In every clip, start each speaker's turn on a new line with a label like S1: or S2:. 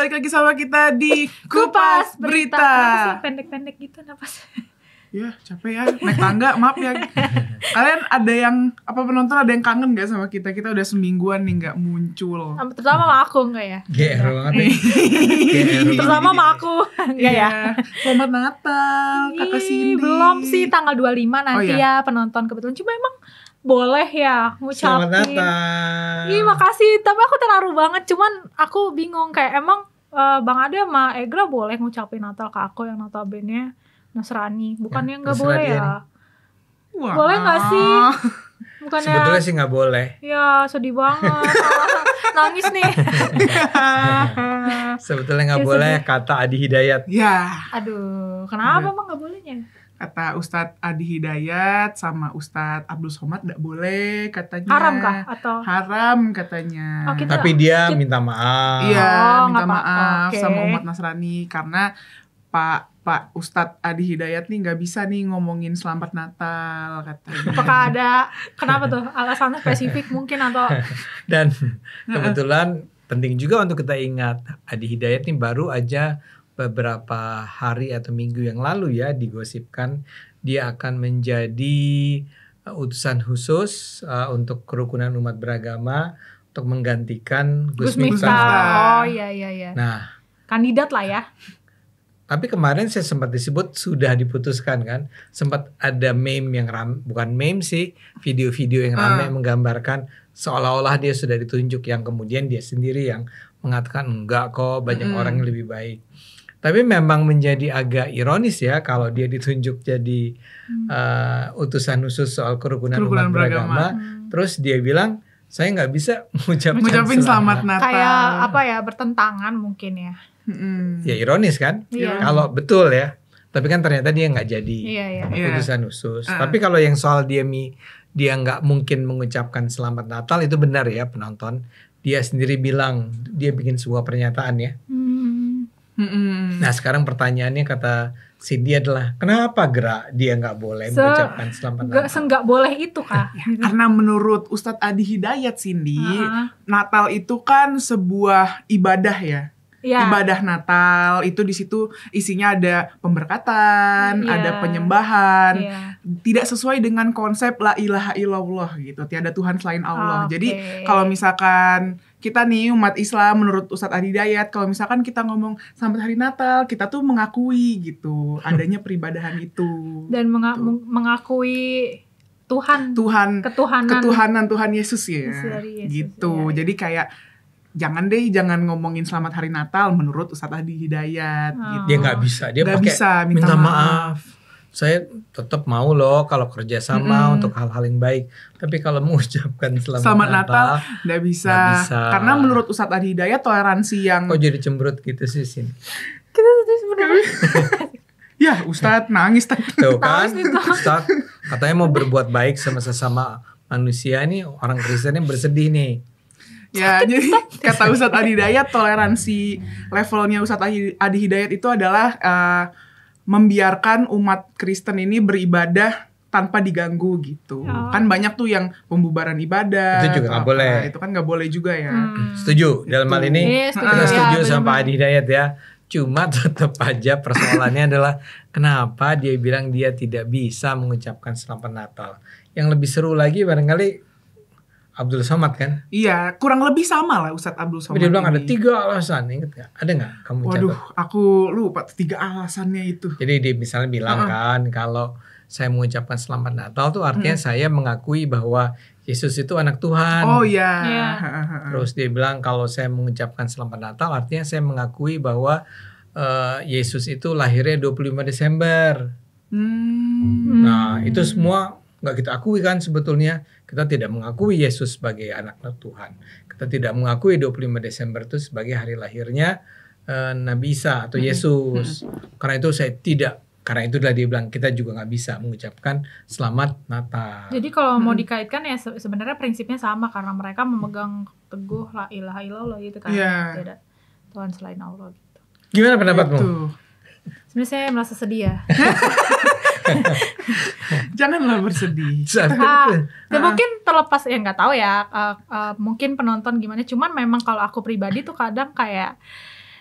S1: balik lagi sama kita di Kupas Berita.
S2: Kenapa sih pendek-pendek gitu napas?
S1: Ya capek ya, naik tangga, maaf ya. Kalian ada yang, penonton ada yang kangen gak sama kita? Kita udah semingguan nih gak muncul.
S2: Terutama sama aku enggak ya?
S3: GR banget nih.
S2: Terutama sama aku enggak ya?
S1: Selamat Natal, Kakak Cindy.
S2: Belum sih, tanggal 25 nanti ya penonton kebetulan. Cuma emang boleh ya ngucapin.
S3: Selamat Natal.
S2: Ih makasih, tapi aku terharu banget. Cuman aku bingung kayak emang Bang Ade sama Egra boleh ngucapin Natal ke aku yang notabene Nasrani, bukannya nggak boleh ya?
S1: Wah.
S2: Boleh nggak sih? Bukannya?
S3: Sebetulnya sih nggak boleh.
S2: Ya sedih banget, nangis nih.
S3: Sebetulnya nggak boleh kata Adi Hidayat.
S1: Ya.
S2: Aduh, kenapa emang nggak bolehnya?
S1: Kata Ustadz Adi Hidayat sama Ustadz Abdul Somad nggak boleh katanya.
S2: Haram kah atau?
S1: Haram katanya.
S2: Oh,
S3: Tapi dia minta maaf.
S1: Iya, minta
S2: nggak
S1: maaf
S2: oke.
S1: sama umat Nasrani karena Pak Ustadz Adi Hidayat nih nggak bisa nih ngomongin Selamat Natal katanya.
S2: Apakah ada kenapa tuh alasan spesifik mungkin atau?
S3: Dan kebetulan penting juga untuk kita ingat Adi Hidayat nih baru aja beberapa hari atau minggu yang lalu ya digosipkan dia akan menjadi utusan khusus untuk kerukunan umat beragama untuk menggantikan Gus Miftah.
S2: Oh iya.
S3: Nah,
S2: kandidat lah ya.
S3: tapi kemarin saya sempat disebut sudah diputuskan kan, sempat ada meme yang bukan meme sih, video-video yang ramai menggambarkan seolah-olah dia sudah ditunjuk, yang kemudian dia sendiri yang mengatakan enggak kok, banyak orang yang lebih baik. Tapi memang menjadi agak ironis ya kalau dia ditunjuk jadi utusan khusus soal kerukunan umat beragama, terus dia bilang saya nggak bisa ngucapin
S1: Selamat Natal.
S2: Kayak apa ya, bertentangan mungkin ya.
S3: Ya ironis kan,
S2: Iya.
S3: kalau betul ya. Tapi kan ternyata dia nggak jadi
S2: Iya.
S3: utusan khusus. Tapi kalau yang soal dia nggak mungkin mengucapkan Selamat Natal itu benar ya penonton. Dia sendiri bilang dia bikin sebuah pernyataan ya. Nah sekarang pertanyaannya kata Cindy adalah kenapa gerak dia nggak boleh mengucapkan Selamat Natal?
S2: Nggak boleh itu kah?
S1: Karena menurut Ustadz Adi Hidayat Cindy, Natal itu kan sebuah ibadah ya.
S2: Ya.
S1: Ibadah Natal itu di situ isinya ada pemberkatan, ada penyembahan, tidak sesuai dengan konsep la ilaha illallah gitu, tiada Tuhan selain Allah. Jadi kalau misalkan kita nih umat Islam menurut Ustadz Adi Hidayat, kalau misalkan kita ngomong Selamat Hari Natal, kita tuh mengakui gitu adanya peribadahan itu
S2: dan mengakui ketuhanan
S1: Tuhan Yesus ya.
S2: Yesus,
S1: gitu.
S2: ya.
S1: Jadi kayak jangan ngomongin Selamat Hari Natal menurut Ustadz Adi Hidayat gitu.
S3: Dia nggak bisa, dia
S1: Nggak
S3: pakai
S1: bisa,
S3: minta maaf. Saya tetap mau loh kalau kerjasama untuk hal-hal yang baik. Tapi kalau mengucapkan Selamat Natal
S1: nggak bisa. Karena menurut Ustadz Adi Hidayat toleransi yang
S3: kok jadi cemberut gitu sih Sin?
S2: Kita tuh sebenarnya
S1: ya Ustadz nangis tadi.
S3: Tuh kan Ustadz katanya mau berbuat baik sama sesama manusia nih, orang Kristennya bersedih nih.
S1: Ya, jadi kata Ustadz Adi Hidayat toleransi levelnya Ustadz Adi Hidayat itu adalah membiarkan umat Kristen ini beribadah tanpa diganggu gitu. Kan banyak tuh yang pembubaran ibadah.
S3: Itu juga nggak boleh.
S1: Itu kan nggak boleh juga ya.
S3: Setuju dalam hal ini kita setuju sama Pak Adi Hidayat ya. Cuma tetap aja persoalannya adalah kenapa dia bilang dia tidak bisa mengucapkan Selamat Natal. Yang lebih seru lagi barangkali Abdul Somad kan?
S1: Iya, kurang lebih sama lah Ustadz Abdul Somad.
S3: Tapi dia bilang
S1: ini.
S3: ada 3 alasan, inget gak? Ada gak kamu catat?
S1: Waduh, aku lupa 3 alasannya itu.
S3: Jadi dia misalnya bilang kan, kalau saya mengucapkan Selamat Natal tuh artinya saya mengakui bahwa Yesus itu anak Tuhan.
S1: Oh iya.
S3: Terus dia bilang kalau saya mengucapkan Selamat Natal artinya saya mengakui bahwa Yesus itu lahirnya 25 Desember. Nah itu semua nggak kita akui kan sebetulnya. Kita tidak mengakui Yesus sebagai anak Tuhan. Kita tidak mengakui 25 Desember itu sebagai hari lahirnya Nabi Isa atau Yesus. Karena itu karena itulah dia bilang kita juga nggak bisa mengucapkan Selamat Natal.
S2: Jadi kalau mau dikaitkan ya sebenarnya prinsipnya sama karena mereka memegang teguh la ilaha illallah gitu kan. Tidak Tuhan selain Allah gitu.
S3: Gimana pendapatmu?
S2: Sebenarnya saya merasa sedih ya.
S1: Janganlah bersedih.
S2: Ya mungkin terlepas ya nggak tahu ya. Mungkin penonton gimana. Cuman memang kalau aku pribadi tuh kadang kayak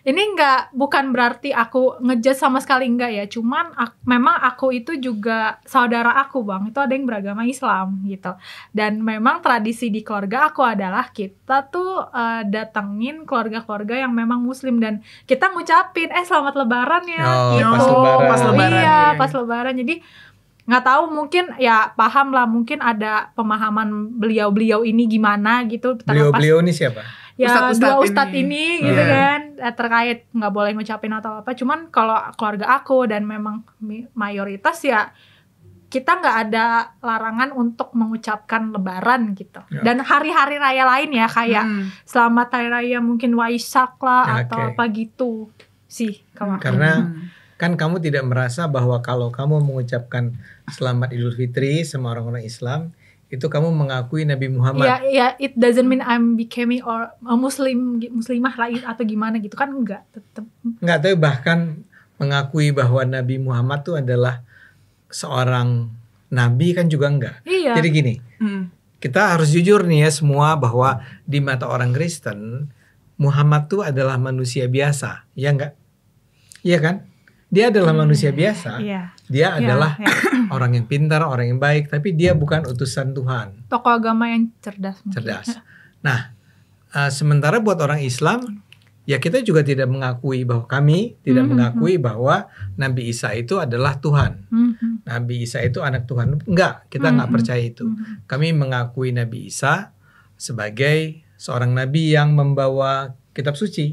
S2: ini bukan berarti aku ngejudge sama sekali, enggak ya. Cuman memang aku itu juga saudara aku Bang, itu ada yang beragama Islam gitu. Dan memang tradisi di keluarga aku adalah kita tuh datengin keluarga-keluarga yang memang Muslim dan kita ngucapin selamat Lebaran ya. Gitu.
S3: Pas Lebaran.
S2: Iya, pas Lebaran. Jadi nggak tahu, mungkin ya paham lah, mungkin ada pemahaman beliau-beliau ini gimana gitu.
S3: Beliau-beliau ini siapa?
S2: Ya dua ustadz ini gitu kan, terkait nggak boleh ngucapin atau apa. Cuman kalau keluarga aku dan memang mayoritas ya kita nggak ada larangan untuk mengucapkan Lebaran gitu. Dan hari-hari raya lain ya kayak Selamat Hari Raya mungkin Waisak lah atau apa gitu sih.
S3: Karena kan kamu tidak merasa bahwa kalau kamu mengucapkan Selamat Idul Fitri sama orang-orang Islam, itu kamu mengakui Nabi Muhammad.
S2: Ya, it doesn't mean I'm becoming or a muslimah lah atau gimana gitu kan, enggak, tetap.
S3: Enggak, tapi bahkan mengakui bahwa Nabi Muhammad itu adalah seorang nabi kan juga enggak.
S2: Iya.
S3: Jadi gini, kita harus jujur nih ya semua bahwa di mata orang Kristen Muhammad tuh adalah manusia biasa, ya enggak? Iya kan? Dia adalah manusia biasa.
S2: Iya.
S3: Dia adalah orang yang pintar, orang yang baik, tapi dia bukan utusan Tuhan.
S2: Tokoh agama yang cerdas.
S3: Cerdas. Nah, sementara buat orang Islam, ya kita juga tidak mengakui bahwa kami tidak mengakui bahwa Nabi Isa itu adalah Tuhan. Nabi Isa itu anak Tuhan. Enggak, kita enggak percaya itu. Kami mengakui Nabi Isa sebagai seorang nabi yang membawa kitab suci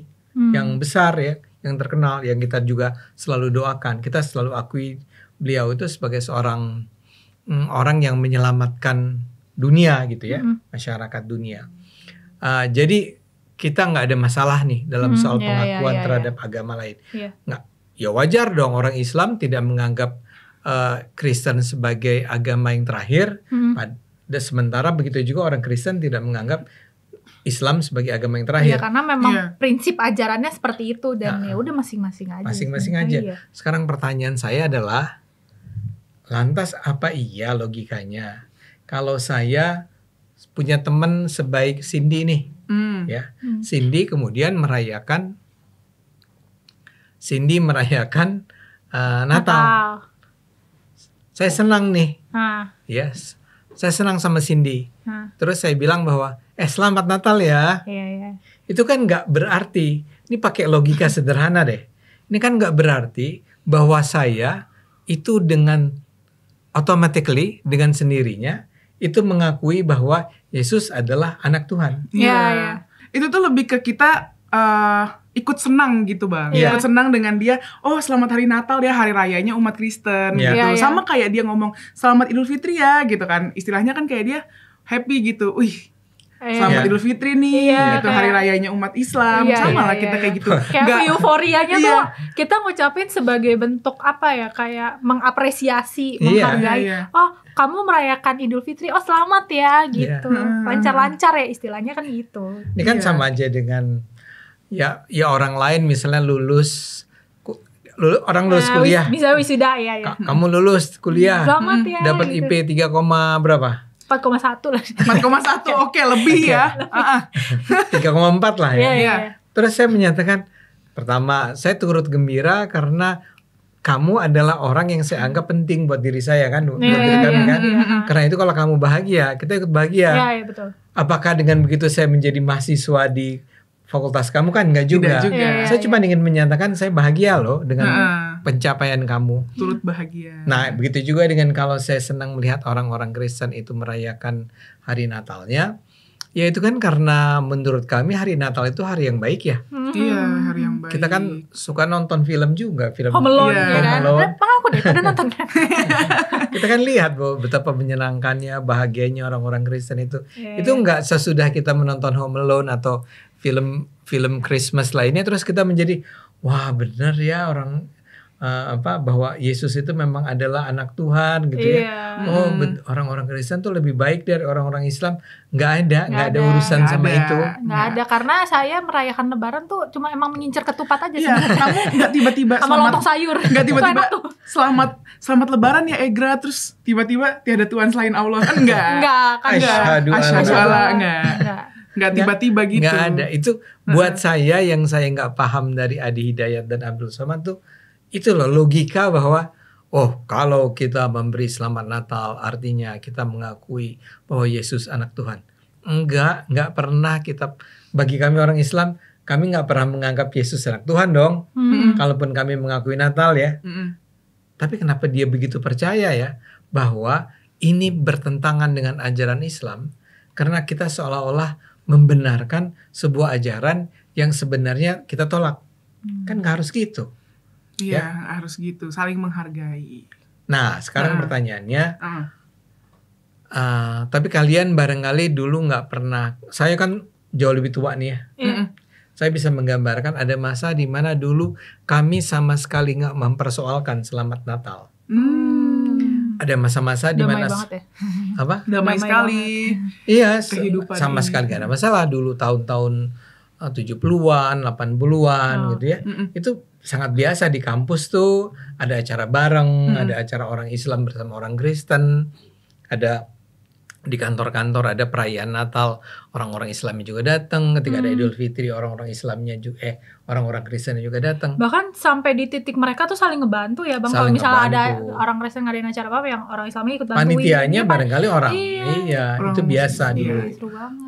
S3: yang besar ya, yang terkenal, yang kita juga selalu doakan. Kita selalu akui beliau itu sebagai seorang orang yang menyelamatkan dunia gitu ya, masyarakat dunia. Jadi kita nggak ada masalah nih dalam soal pengakuan terhadap agama lain. Nggak, ya wajar dong orang Islam tidak menganggap Kristen sebagai agama yang terakhir. Sementara begitu juga orang Kristen tidak menganggap Islam sebagai agama yang terakhir.
S2: Ya karena memang prinsip ajarannya seperti itu dan ya udah masing-masing aja.
S3: Masing-masing aja. Iya. Sekarang pertanyaan saya adalah, lantas apa iya logikanya kalau saya punya teman sebaik Cindy nih, ya, Cindy kemudian merayakan Natal. Saya senang nih, yes, saya senang sama Cindy. Terus saya bilang bahwa selamat Natal ya. Itu kan nggak berarti, ini pakai logika sederhana deh. Ini kan nggak berarti bahwa saya itu dengan automatically, dengan sendirinya itu mengakui bahwa Yesus adalah anak Tuhan.
S1: Iya. Itu tuh lebih ke kita ikut senang gitu Bang. Ikut senang dengan dia, oh selamat hari Natal ya, hari rayanya umat Kristen gitu. Sama kayak dia ngomong selamat Idul Fitri ya gitu kan. Istilahnya kan kayak dia happy gitu. Wih, selamat Idul Fitri nih, gitu, hari rayanya umat Islam. Sama lah kita kayak gitu.
S2: Kayak euforianya tuh kita ngucapin sebagai bentuk apa ya, kayak mengapresiasi, menghargai. Oh, kamu merayakan Idul Fitri, oh selamat ya gitu. Lancar-lancar ya istilahnya kan gitu.
S3: Ini kan sama aja dengan ya orang lain misalnya orang lulus kuliah.
S2: Bisa wisuda ya.
S3: Kamu lulus kuliah.
S2: Selamat ya.
S3: Dapat
S2: gitu.
S3: IP 3, berapa?
S2: 4,1 lah.
S1: 4,1 oke, lebih ya.
S3: 3,4 lah ya.
S2: Iya.
S3: Terus saya menyatakan, pertama saya turut gembira karena kamu adalah orang yang saya anggap penting buat diri saya kan, buat diri kami kan. Karena itu kalau kamu bahagia, kita ikut bahagia.
S2: Iya, betul.
S3: Apakah dengan begitu saya menjadi mahasiswa di fakultas kamu? Kan enggak juga. Saya cuma ingin menyatakan saya bahagia loh dengan pencapaian kamu.
S1: Turut bahagia.
S3: Nah, begitu juga dengan kalau saya senang melihat orang-orang Kristen itu merayakan hari Natalnya. Ya itu kan karena menurut kami hari Natal itu hari yang baik ya.
S1: Iya, hari yang baik.
S3: Kita kan suka nonton film juga, film
S2: Home Alone.
S3: Home
S2: Aku deh udah nonton.
S3: Kita kan lihat bahwa betapa menyenangkannya, bahagianya orang-orang Kristen itu. Itu enggak sesudah kita menonton Home Alone atau film Christmas lainnya terus kita menjadi wah benar ya orang bahwa Yesus itu memang adalah anak Tuhan gitu ya. Orang-orang Kristen tuh lebih baik dari orang-orang Islam. Nggak ada urusan sama itu.
S2: Nggak ada, karena saya merayakan Lebaran tuh cuma emang mengincar ketupat aja.
S1: Kamu nggak tiba-tiba
S2: sama lontong sayur.
S1: Nggak tiba-tiba selamat Lebaran ya Egra, terus tiba-tiba tiada Tuhan selain Allah kan enggak.
S2: Enggak.
S1: Asyhadu alla enggak. Nggak tiba-tiba gitu.
S3: Nggak ada. Itu buat saya yang saya nggak paham dari Adi Hidayat dan Abdul Somad tuh, itu loh logika bahwa kalau kita memberi selamat Natal artinya kita mengakui bahwa Yesus anak Tuhan. Nggak pernah kita, bagi kami orang Islam, kami nggak pernah menganggap Yesus anak Tuhan dong. Kalaupun kami mengakui Natal ya. Tapi kenapa dia begitu percaya ya bahwa ini bertentangan dengan ajaran Islam? Karena kita seolah-olah membenarkan sebuah ajaran yang sebenarnya kita tolak. Kan nggak harus gitu.
S1: Iya, harus gitu, saling menghargai.
S3: Nah, sekarang pertanyaannya, tapi kalian barangkali dulu nggak pernah, saya kan jauh lebih tua nih ya. Saya bisa menggambarkan ada masa di mana dulu kami sama sekali nggak mempersoalkan Selamat Natal. Ada masa-masa di mana
S2: apa?
S1: Damai sekali.
S3: Iya, sama sekali gak ada masalah dulu tahun-tahun 70-an, 80-an gitu ya. Itu sangat biasa di kampus tuh, ada acara bareng, ada acara orang Islam bersama orang Kristen, ada di kantor-kantor ada perayaan Natal, orang-orang Islamnya juga datang. Ketika ada Idul Fitri, orang-orang Islamnya juga orang-orang Kristennya juga datang.
S2: Bahkan sampai di titik mereka tuh saling ngebantu ya, Bang. Kalau misalnya ada orang Kristen ngadain acara apa yang orang Islamnya ikut bantuin.
S3: Panitianya barangkali orang. Iya, itu biasa dulu.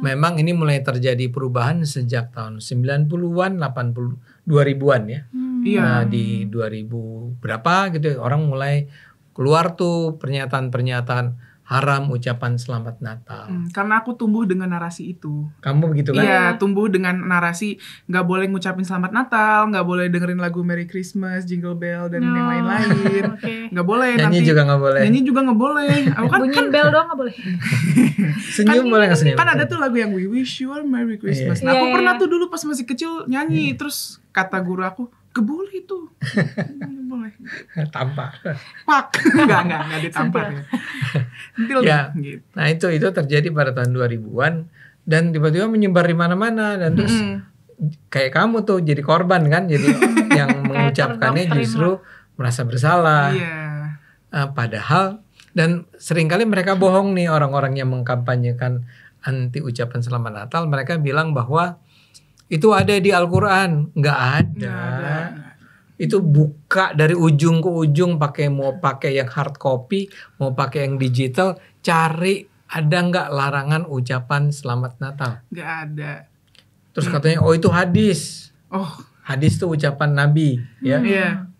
S3: Memang ini mulai terjadi perubahan sejak tahun 90-an, 2000-an ya. Nah, di 2000 berapa gitu orang mulai keluar tuh pernyataan-pernyataan haram ucapan Selamat Natal.
S1: Karena aku tumbuh dengan narasi itu.
S3: Kamu begitu kan?
S1: Iya, tumbuh dengan narasi nggak boleh ngucapin Selamat Natal, nggak boleh dengerin lagu Merry Christmas, Jingle Bell dan yang lain-lain. Nggak boleh.
S3: Nyanyi juga nggak boleh.
S1: Nyanyi juga nggak boleh. Aku kan
S2: bunyiin bel doang nggak boleh.
S3: Senyum boleh nggak senyum?
S1: Kan ada tuh lagu yang We Wish You a Merry Christmas. Nah, aku pernah tuh dulu pas masih kecil nyanyi, terus kata guru aku, "Keboleh itu." Boleh.
S3: Tampar.
S1: Pak. Enggak ditampar ya.
S3: Ya. Gitu. Nah, itu terjadi pada tahun 2000-an dan tiba-tiba menyebar di mana-mana dan terus kayak kamu tuh jadi korban kan, jadi yang mengucapkannya justru merasa bersalah. Padahal dan seringkali mereka bohong nih, orang-orang yang mengkampanyekan anti ucapan Selamat Natal, mereka bilang bahwa itu ada di Al-Quran. Nggak ada. Itu buka dari ujung ke ujung, mau pakai yang hard copy, mau pakai yang digital, cari ada nggak larangan ucapan Selamat Natal.
S1: Nggak ada.
S3: Terus katanya itu hadis. Hadis tuh ucapan Nabi ya.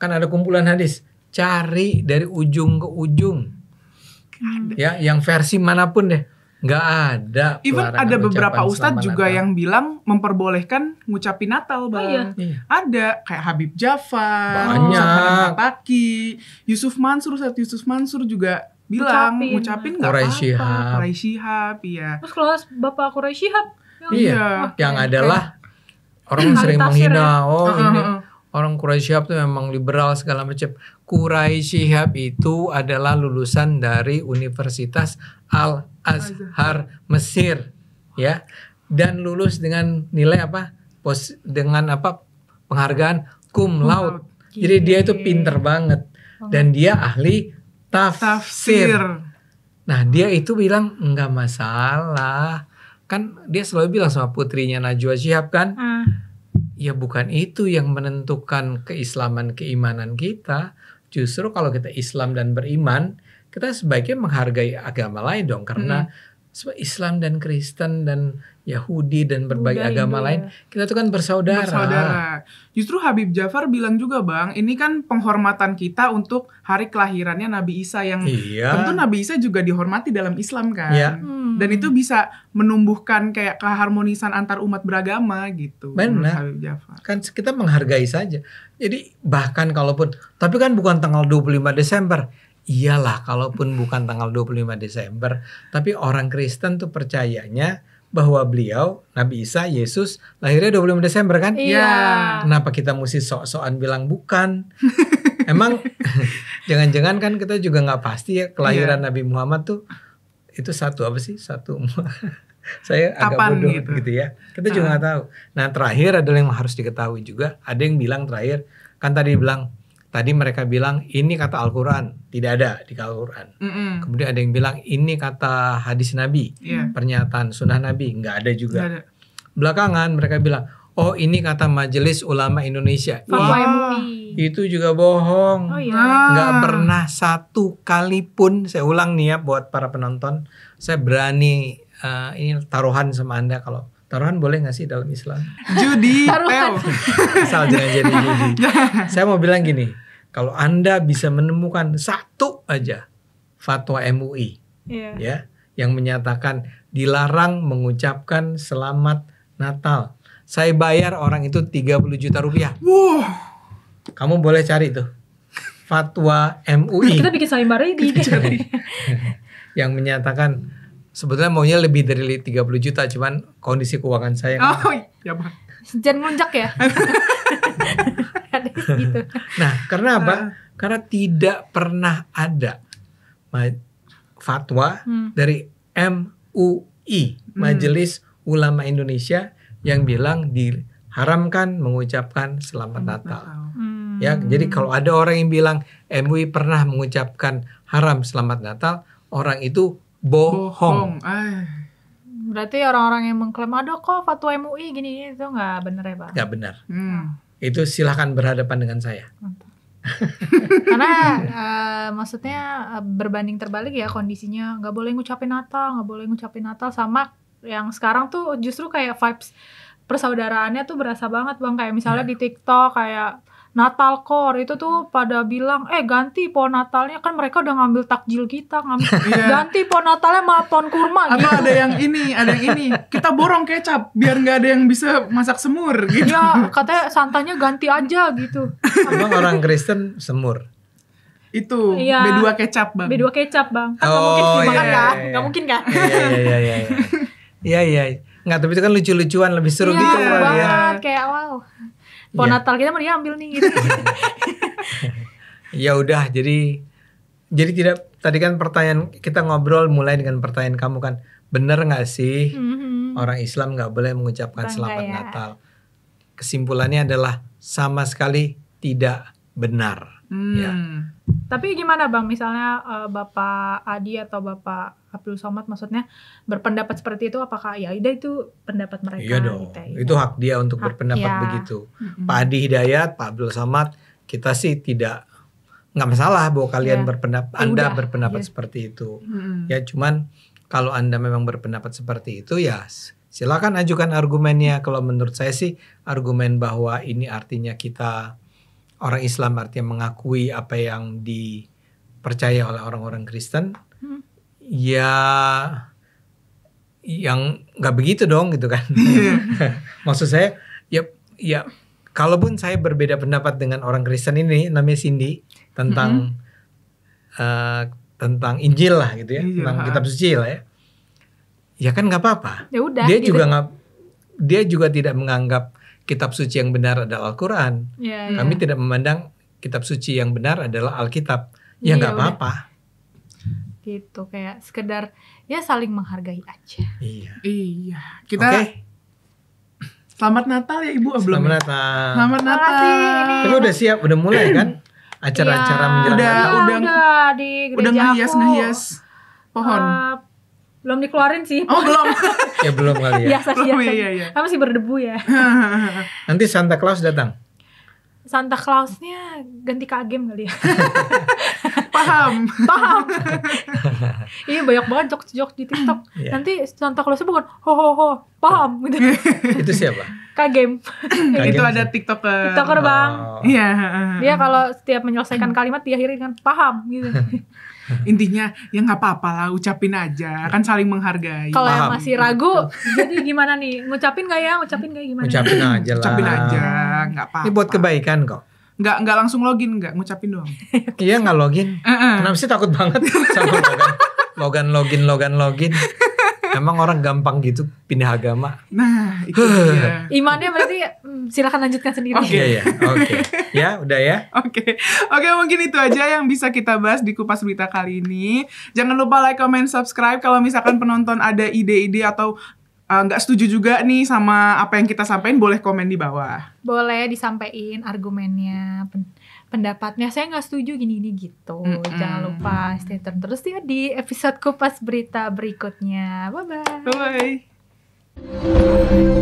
S3: Kan ada kumpulan hadis. Cari dari ujung ke ujung. Ya, yang versi manapun deh. Nggak ada.
S1: Even ada beberapa ustadz juga Natal yang bilang memperbolehkan ngucapin Natal, Bang. Ada kayak Habib Jafar,
S3: banyak.
S1: Paki, Yusuf Mansur juga bilang ngucapin nggak apa-apa. Quraisy Shihab, iya.
S2: Terus kalau Bapak Quraisy Shihab,
S3: yang adalah orang sering menghina. Ini orang Quraisy Shihab tuh memang liberal segala macam. Quraisy Shihab itu adalah lulusan dari Universitas Al-Azhar Mesir ya, dan lulus dengan nilai penghargaan cum laude. Jadi dia itu pinter banget dan dia ahli tafsir. Nah, dia itu bilang enggak masalah. Kan dia selalu bilang sama putrinya Najwa Shihab kan, ya bukan itu yang menentukan keimanan kita. Justru kalau kita Islam dan beriman, kita sebaiknya menghargai agama lain dong, karena Islam dan Kristen dan Yahudi dan berbagai agama lain, kita tuh kan bersaudara.
S1: Justru Habib Jafar bilang juga, Bang, ini kan penghormatan kita untuk hari kelahirannya Nabi Isa yang tentu Nabi Isa juga dihormati dalam Islam kan. Dan itu bisa menumbuhkan kayak keharmonisan antar umat beragama gitu.
S3: Benar.
S1: Habib Jafar.
S3: Kan kita menghargai saja. Jadi bahkan kalaupun, tapi kan bukan tanggal 25 Desember. Iyalah, kalaupun bukan tanggal 25 Desember, tapi orang Kristen tuh percayanya bahwa beliau, Nabi Isa, Yesus, lahirnya 25 Desember kan?
S2: Iya.
S3: Kenapa kita mesti sok-sokan bilang bukan? Emang jangan-jangan kan kita juga nggak pasti ya kelahiran Nabi Muhammad tuh itu satu saya agak bodoh gitu ya. Kita juga nggak tahu. Nah, terakhir adalah yang harus diketahui juga. Ada yang bilang terakhir, kan tadi mereka bilang ini kata Al-Quran, tidak ada di Al-Quran. Kemudian ada yang bilang ini kata hadis Nabi, pernyataan sunnah Nabi, nggak ada juga. belakangan mereka bilang, oh ini kata Majelis Ulama Indonesia.
S2: Fatwa MUI.
S3: Itu juga bohong.
S2: Oh iya.
S3: Nggak pernah satu kali pun, saya ulang nih ya buat para penonton, saya berani ini taruhan sama Anda. Kalau taruhan boleh nggak sih dalam Islam?
S1: Judi,
S2: Taruhan.
S3: Asal jangan jadi judi. Saya mau bilang gini, kalau Anda bisa menemukan satu aja fatwa MUI,
S2: Iya.
S3: ya, yang menyatakan dilarang mengucapkan selamat Natal, saya bayar orang itu 30 juta rupiah.
S1: Wow.
S3: Kamu boleh cari tuh fatwa MUI
S2: Kita bikin sayembara ini.
S3: yang menyatakan sebetulnya maunya lebih dari 30 juta, cuman kondisi keuangan saya
S1: Oh iya Bang.
S2: Jangan ngelunjak ya. Ada gitu.
S3: Nah, karena apa? Karena tidak pernah ada fatwa dari MUI, Majelis Ulama Indonesia, yang bilang diharamkan mengucapkan selamat Natal. Ya, jadi kalau ada orang yang bilang MUI pernah mengucapkan haram selamat Natal, orang itu bohong.
S2: Berarti orang-orang yang mengklaim ada kok fatwa MUI gini itu nggak benar ya Pak?
S3: Nggak benar. Itu silahkan berhadapan dengan saya.
S2: Karena maksudnya berbanding terbalik ya kondisinya, nggak boleh ngucapin Natal sama yang sekarang tuh justru kayak vibes persaudaraannya tuh berasa banget Bang, kayak misalnya di TikTok kayak Natal Core itu tuh pada bilang ganti pohon Natalnya, kan mereka udah ngambil takjil kita, ganti pohon Natalnya sama pohon kurma
S1: Atau
S2: gitu.
S1: ada yang ini kita borong kecap biar nggak ada yang bisa masak semur gitu.
S2: Ya katanya santanya ganti aja gitu.
S3: Emang orang Kristen semur?
S1: Itu
S2: Iya.
S1: B2 kecap Bang.
S2: B2 kecap Bang, kan nggak
S3: Oh,
S2: mungkin dimakan
S3: iya,
S2: kan?
S3: iya.
S2: Nggak mungkin kan?
S3: Iya. Nggak, tapi itu kan lucu-lucuan, lebih seru gitu
S2: Iya
S3: loh
S2: banget,
S3: ya.
S2: kayak wow. Pohon
S3: Iya.
S2: Natal kita mau diambil nih gitu.
S3: Ya udah, jadi tidak, tadi kan pertanyaan kita ngobrol mulai dengan pertanyaan kamu kan, bener nggak sih orang Islam nggak boleh mengucapkan
S2: Bangga
S3: selamat
S2: ya.
S3: Natal? Kesimpulannya adalah sama sekali tidak benar. Ya.
S2: Tapi gimana Bang, misalnya Bapak Adi atau Bapak Abdul Somad maksudnya berpendapat seperti itu, apakah ya udah itu pendapat mereka?
S3: Iya dong,
S2: gitu, ya?
S3: itu hak dia untuk berpendapat
S2: ya.
S3: begitu. Pak Adi Hidayat, Pak Abdul Somad, kita sih nggak masalah bahwa kalian berpendapat, Anda berpendapat seperti itu. Ya cuman kalau Anda memang berpendapat seperti itu ya silakan ajukan argumennya. Kalau menurut saya sih argumen bahwa ini artinya kita orang Islam artinya mengakui apa yang dipercaya oleh orang-orang Kristen, ya yang nggak begitu dong gitu kan. Maksud saya ya kalaupun saya berbeda pendapat dengan orang Kristen ini namanya Cindy tentang tentang Injil lah gitu ya, tentang kitab suci lah ya. Ya kan nggak apa-apa.
S2: Ya udah.
S3: Dia juga tidak menganggap kitab suci yang benar adalah Al-Quran. Kami tidak memandang kitab suci yang benar adalah Alkitab. Ya nggak apa-apa.
S2: Gitu, kayak sekedar ya saling menghargai aja.
S1: Iya. Kita Selamat Natal ya Ibu. Belum.
S3: Selamat Natal.
S1: Selamat Natal.
S3: Tapi udah siap, udah mulai kan acara-acara menjelang Natal.
S2: Udah di gereja
S1: ngehias pohon.
S2: Belum dikeluarin sih.
S1: Oh belum.
S3: Ya belum kali ya.
S2: Biasa.
S1: Iya.
S2: Masih berdebu ya.
S3: Nanti Santa Claus datang.
S2: Santa Clausnya ganti kagem kali ya.
S1: Paham.
S2: Iya banyak banget jokes di TikTok.
S3: Yeah.
S2: Nanti Santa Clausnya bukan ho paham gitu.
S3: Itu siapa?
S2: Kagem.
S1: Itu ada TikToker
S2: Bang.
S1: Iya.
S2: Dia kalau setiap menyelesaikan kalimat diakhiri dengan paham gitu.
S1: Intinya ya nggak apa-apa lah, ucapin aja, kan saling menghargai.
S2: Kalau yang masih ragu, jadi gimana nih? Ngucapin nggak ya? Gimana?
S3: Ucapin aja lah.
S1: Ucapin aja, nggak apa-apa.
S3: Ini buat kebaikan kok.
S1: Nggak langsung login, nggak ngucapin doang.
S3: Iya nggak login. Kenapa sih takut banget sama login? Emang orang gampang gitu pindah agama.
S1: Nah itu dia.
S2: Imannya berarti silakan lanjutkan sendiri.
S3: Oke. Ya udah ya.
S1: Oke, mungkin itu aja yang bisa kita bahas di Kupas Berita kali ini. Jangan lupa like, comment, subscribe. Kalau misalkan penonton ada ide-ide atau nggak setuju juga nih sama apa yang kita sampaikan, boleh komen di bawah.
S2: Boleh disampaikan argumennya, pendapatnya. Saya nggak setuju gini gitu. Jangan lupa stay tune terus ya di episode Kupas Berita berikutnya. Bye bye.
S1: Bye.